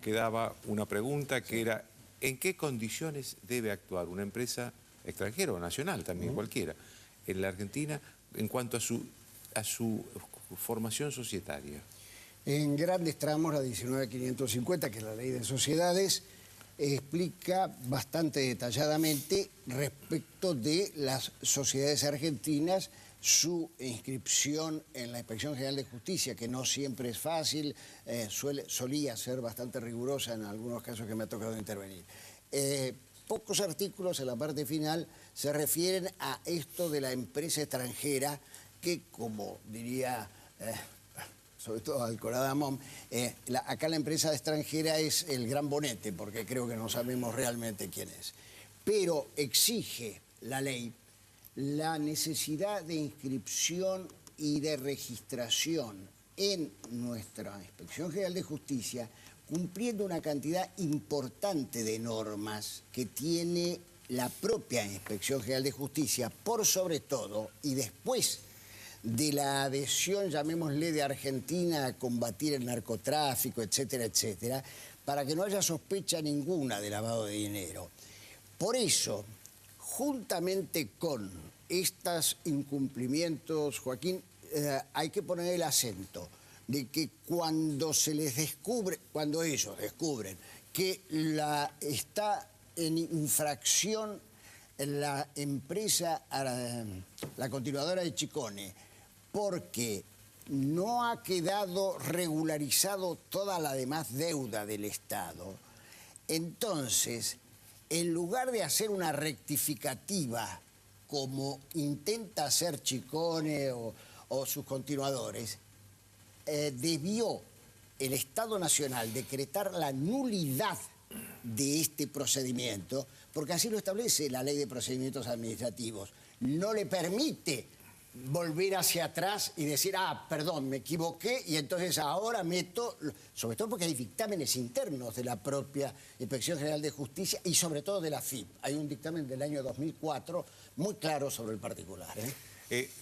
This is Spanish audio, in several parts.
quedaba una pregunta que era, ¿en qué condiciones debe actuar una empresa extranjera o nacional también, cualquiera, en la Argentina en cuanto a su formación societaria? En grandes tramos, la 19.550, que es la ley de sociedades, explica bastante detalladamente respecto de las sociedades argentinas su inscripción en la Inspección General de Justicia, que no siempre es fácil, solía ser bastante rigurosa en algunos casos que me ha tocado intervenir. Pocos artículos en la parte final se refieren a esto de la empresa extranjera que, como diría sobre todo Alcorada Amón, acá la empresa extranjera es el Gran Bonete, porque creo que no sabemos realmente quién es. Pero exige la ley la necesidad de inscripción y de registración en nuestra Inspección General de Justicia, cumpliendo una cantidad importante de normas que tiene la propia Inspección General de Justicia, por sobre todo, y después de la adhesión, llamémosle, de Argentina a combatir el narcotráfico, etcétera, etcétera, para que no haya sospecha ninguna de lavado de dinero. Por eso, juntamente con estos incumplimientos, Joaquín, hay que poner el acento de que cuando se les descubre, cuando ellos descubren que está en infracción la empresa, la continuadora de Chicone, porque no ha quedado regularizado toda la demás deuda del Estado, entonces, en lugar de hacer una rectificativa como intenta hacer Chicone o sus continuadores, debió el Estado Nacional decretar la nulidad de este procedimiento, porque así lo establece la Ley de Procedimientos Administrativos. No le permite volver hacia atrás y decir, perdón, me equivoqué y entonces ahora meto, sobre todo porque hay dictámenes internos de la propia Inspección General de Justicia y sobre todo de la FIP. Hay un dictamen del año 2004 muy claro sobre el particular.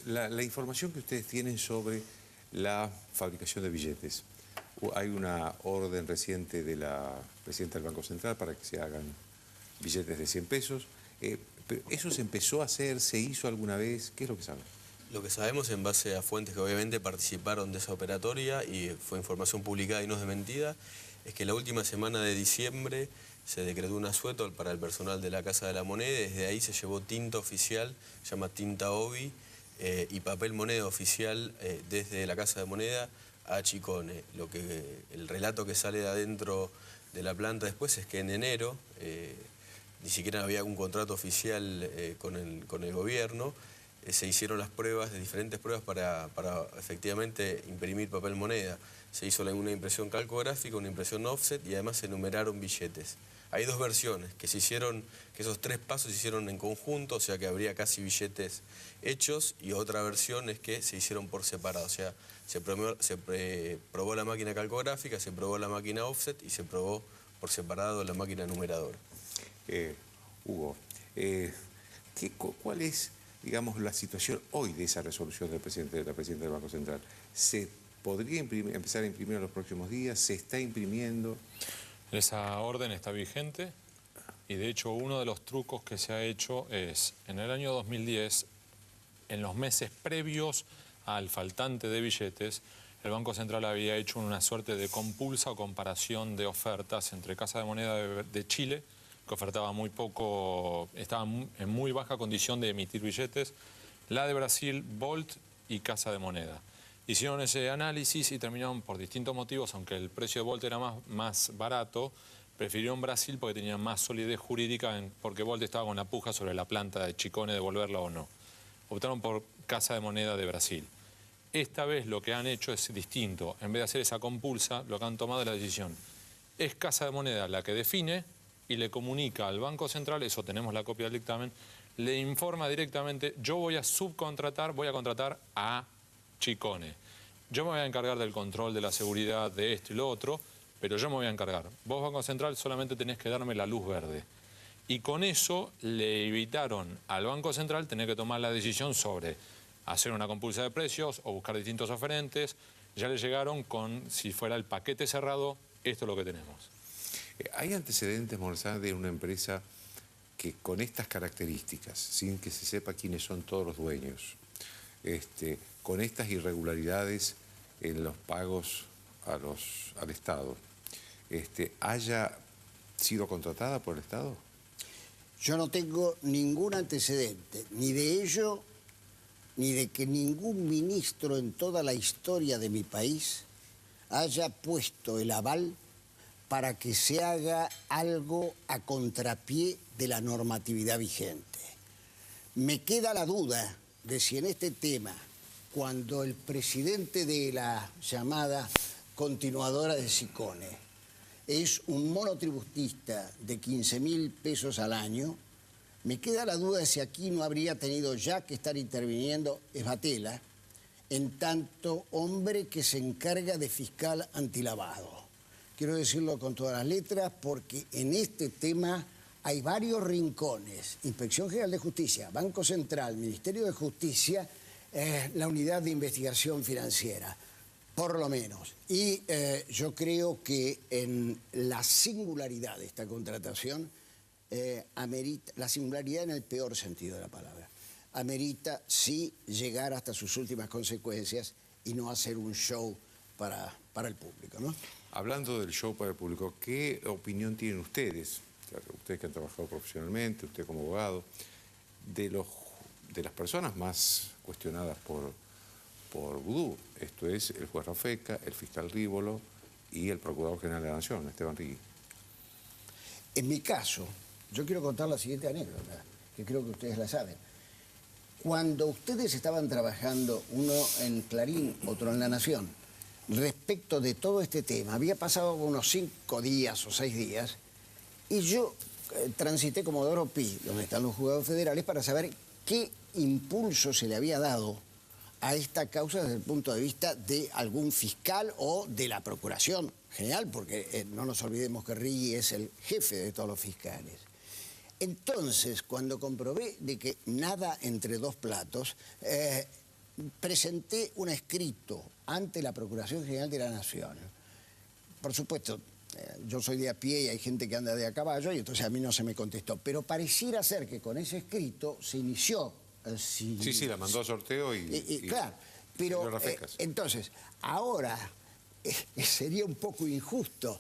La información que ustedes tienen sobre la fabricación de billetes. Hay una orden reciente de la presidenta del Banco Central para que se hagan billetes de 100 pesos. ¿Eso se empezó a hacer? ¿Se hizo alguna vez? ¿Qué es lo que saben? Lo que sabemos, en base a fuentes que obviamente participaron de esa operatoria y fue información publicada y no es desmentida, es que la última semana de diciembre se decretó un asueto para el personal de la Casa de la Moneda y desde ahí se llevó tinta oficial, se llama tinta OBI, y papel moneda oficial desde la Casa de Moneda a Chicone. El relato que sale de adentro de la planta después es que en enero ni siquiera había un contrato oficial con el gobierno. Se hicieron las pruebas, diferentes pruebas para efectivamente imprimir papel moneda. Se hizo una impresión calcográfica, una impresión offset y además se numeraron billetes. Hay dos versiones, que esos tres pasos se hicieron en conjunto, o sea que habría casi billetes hechos, y otra versión es que se hicieron por separado, o sea, se probó la máquina calcográfica, se probó la máquina offset y se probó por separado la máquina numeradora. Hugo, ¿cuál es, digamos, la situación hoy de esa resolución del presidente de la presidenta del Banco Central? ¿Se podría empezar a imprimir en los próximos días? ¿Se está imprimiendo? Esa orden está vigente y de hecho uno de los trucos que se ha hecho es, en el año 2010, en los meses previos al faltante de billetes, el Banco Central había hecho una suerte de compulsa o comparación de ofertas entre Casa de Moneda de Chile, que ofertaba muy poco, estaba en muy baja condición de emitir billetes, la de Brasil, Volt y Casa de Moneda. Hicieron ese análisis y terminaron, por distintos motivos, aunque el precio de Volt era más barato, prefirieron Brasil porque tenía más solidez jurídica, porque Volt estaba con la puja sobre la planta de Chicone, devolverla o no. Optaron por Casa de Moneda de Brasil. Esta vez lo que han hecho es distinto. En vez de hacer esa compulsa, lo que han tomado es la decisión. Es Casa de Moneda la que define y le comunica al Banco Central, eso tenemos la copia del dictamen, le informa directamente, yo voy a subcontratar, voy a contratar a Chicone. Yo me voy a encargar del control de la seguridad de esto y lo otro, pero yo me voy a encargar. Vos, Banco Central, solamente tenés que darme la luz verde. Y con eso le evitaron al Banco Central tener que tomar la decisión sobre hacer una compulsa de precios o buscar distintos oferentes. Ya le llegaron con, si fuera el paquete cerrado, esto es lo que tenemos. ¿Hay antecedentes, Morsán, de una empresa que con estas características, sin que se sepa quiénes son todos los dueños, con estas irregularidades en los pagos al Estado, haya sido contratada por el Estado? Yo no tengo ningún antecedente, ni de ello, ni de que ningún ministro en toda la historia de mi país haya puesto el aval para que se haga algo a contrapié de la normatividad vigente. Me queda la duda de si en este tema, cuando el presidente de la llamada continuadora de Sicone es un monotributista de 15.000 pesos al año, me queda la duda de si aquí no habría tenido ya que estar interviniendo Esbatella, en tanto hombre que se encarga de fiscal antilavado. Quiero decirlo con todas las letras porque en este tema hay varios rincones. Inspección General de Justicia, Banco Central, Ministerio de Justicia, la Unidad de Investigación Financiera, por lo menos. Y yo creo que en la singularidad de esta contratación, amerita, la singularidad en el peor sentido de la palabra, amerita sí llegar hasta sus últimas consecuencias y no hacer un show para el público, ¿no? Hablando del show para el público, ¿qué opinión tienen ustedes, ustedes que han trabajado profesionalmente, usted como abogado, de las personas más cuestionadas por Vudú? Esto es el juez Rafeca, el fiscal Rívolo y el Procurador General de la Nación, Esteban Rigui. En mi caso, yo quiero contar la siguiente anécdota, que creo que ustedes la saben. Cuando ustedes estaban trabajando, uno en Clarín, otro en La Nación, respecto de todo este tema, había pasado unos 5 días o 6 días, y yo transité Comodoro Pi, donde están los juzgados federales, para saber qué impulso se le había dado a esta causa desde el punto de vista de algún fiscal o de la Procuración General, porque no nos olvidemos que Rigui es el jefe de todos los fiscales. Entonces, cuando comprobé de que nada entre dos platos, presenté un escrito ante la Procuración General de la Nación. Por supuesto, yo soy de a pie y hay gente que anda de a caballo y entonces a mí no se me contestó. Pero pareciera ser que con ese escrito se inició... Sí, la mandó a sorteo y claro, pero entonces, ahora sería un poco injusto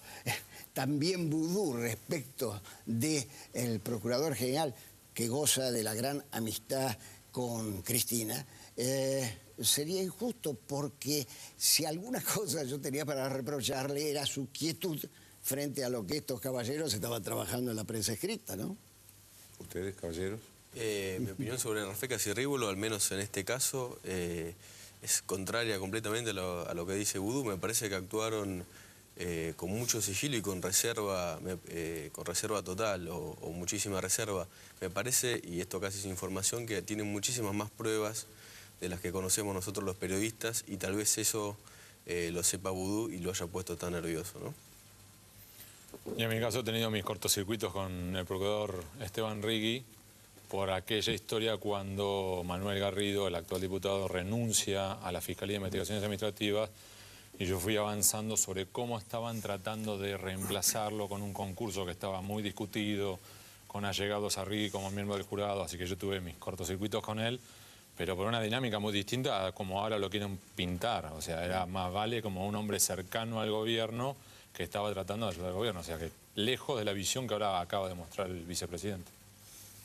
también Vudú respecto del Procurador General que goza de la gran amistad con Cristina. Sería injusto porque si alguna cosa yo tenía para reprocharle era su quietud frente a lo que estos caballeros estaban trabajando en la prensa escrita, ¿no? ¿Ustedes, caballeros? Mi opinión sobre Rafeca y Rívolo, al menos en este caso, es contraria completamente a lo que dice Vudú. Me parece que actuaron con mucho sigilo y con reserva total o muchísima reserva. Me parece, y esto casi es información, que tienen muchísimas más pruebas de las que conocemos nosotros los periodistas y tal vez eso lo sepa Vudú y lo haya puesto tan nervioso, ¿no? Y en mi caso he tenido mis cortocircuitos con el procurador Esteban Rigui por aquella historia cuando Manuel Garrido, el actual diputado, renuncia a la Fiscalía de Investigaciones Administrativas y yo fui avanzando sobre cómo estaban tratando de reemplazarlo con un concurso que estaba muy discutido, con allegados a Rigui como miembro del jurado, así que yo tuve mis cortocircuitos con él, pero por una dinámica muy distinta a como ahora lo quieren pintar. O sea, era más vale como un hombre cercano al gobierno que estaba tratando de ayudar al gobierno. O sea, que lejos de la visión que ahora acaba de mostrar el vicepresidente.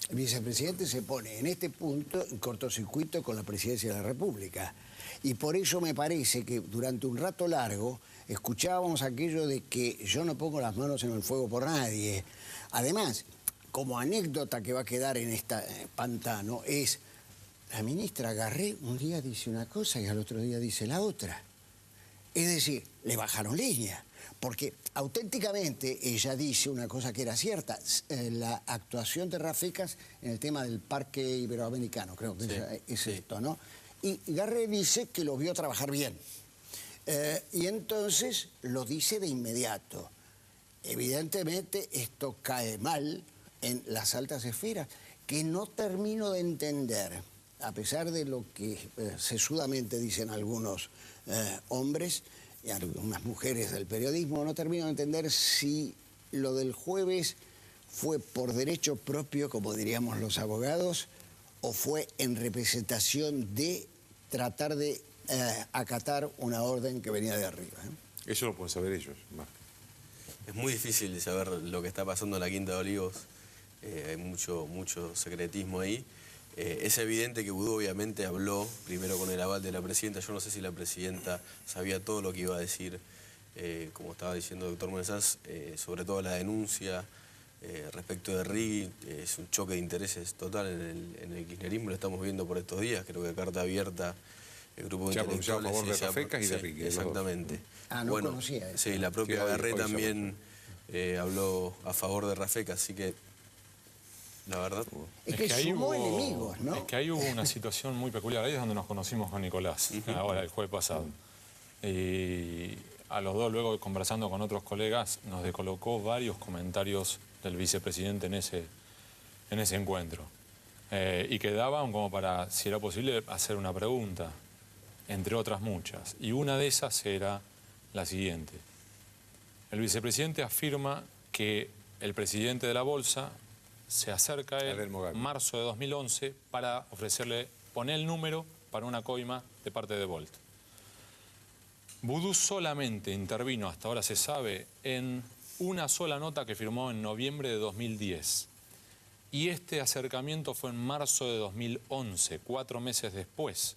El vicepresidente se pone en este punto en cortocircuito con la presidencia de la República. Y por eso me parece que durante un rato largo escuchábamos aquello de que yo no pongo las manos en el fuego por nadie. Además, como anécdota que va a quedar en este pantano es... La ministra Garré un día dice una cosa y al otro día dice la otra. Es decir, le bajaron leña, porque auténticamente ella dice una cosa que era cierta, la actuación de Rafecas en el tema del Parque Iberoamericano, creo que es esto, ¿no? Y Garré dice que lo vio trabajar bien. Y entonces lo dice de inmediato. Evidentemente esto cae mal en las altas esferas, que no termino de entender. A pesar de lo que sesudamente dicen algunos hombres y algunas mujeres del periodismo, no termino de entender si lo del jueves fue por derecho propio, como diríamos los abogados, o fue en representación de tratar de acatar una orden que venía de arriba? Eso lo pueden saber ellos, más. Es muy difícil de saber lo que está pasando en la Quinta de Olivos. Hay mucho secretismo ahí. Es evidente que Boudou obviamente habló primero con el aval de la presidenta. Yo no sé si la presidenta sabía todo lo que iba a decir, como estaba diciendo el doctor Mensás, sobre todo la denuncia respecto de Rigui. Es un choque de intereses total en el kirchnerismo, lo estamos viendo por estos días. Creo que carta abierta, el grupo de Se ha pronunciado a favor de intelectuales, Rafecas y de Rigui. Exactamente. No conocía eso. Sí, la propia Sí, Garré hoy también habló a favor de Rafecas, así que la verdad... Es que ahí sumó enemigos, ¿no? Es que ahí hubo una situación muy peculiar. Ahí es donde nos conocimos con Nicolás, ahora el jueves pasado. Y a los dos, luego conversando con otros colegas, nos descolocó varios comentarios del vicepresidente en ese encuentro. Y quedaban como para, si era posible, hacer una pregunta, entre otras muchas. Y una de esas era la siguiente. El vicepresidente afirma que el presidente de la Bolsa se acerca a él en marzo de 2011 para ofrecerle, poner el número para una coima de parte de Volt. Boudou solamente intervino, hasta ahora se sabe, en una sola nota que firmó en noviembre de 2010. Y este acercamiento fue en marzo de 2011, 4 meses después.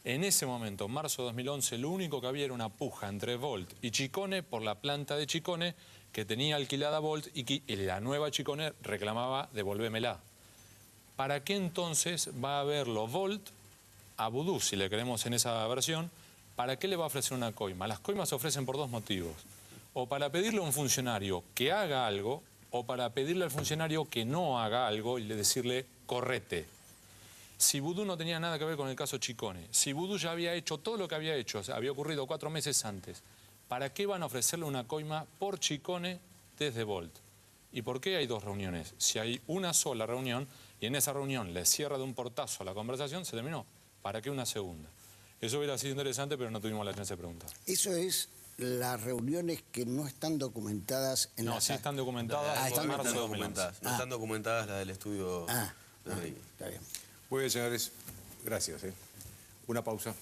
En ese momento, en marzo de 2011, lo único que había era una puja entre Volt y Chicone por la planta de Chicone que tenía alquilada Volt y la nueva Chicone reclamaba devolvémela. ¿Para qué entonces va a verlo Volt a Boudou, si le creemos en esa versión? ¿Para qué le va a ofrecer una coima? Las coimas se ofrecen por dos motivos. O para pedirle a un funcionario que haga algo, o para pedirle al funcionario que no haga algo y decirle correte. Si Boudou no tenía nada que ver con el caso Chicone, si Boudou ya había hecho todo lo que había hecho, o sea, había ocurrido 4 meses antes, ¿para qué van a ofrecerle una coima por Chicone desde Volt? ¿Y por qué hay 2 reuniones? Si hay una sola reunión y en esa reunión le cierra de un portazo la conversación, se terminó. ¿Para qué una segunda? Eso hubiera sido interesante, pero no tuvimos la chance de preguntar. Eso es las reuniones que no están documentadas en la... No, sí están documentadas. están No están documentadas. No están documentadas las del estudio de Rigui. Está bien. Muy bien, señores. Gracias. Una pausa.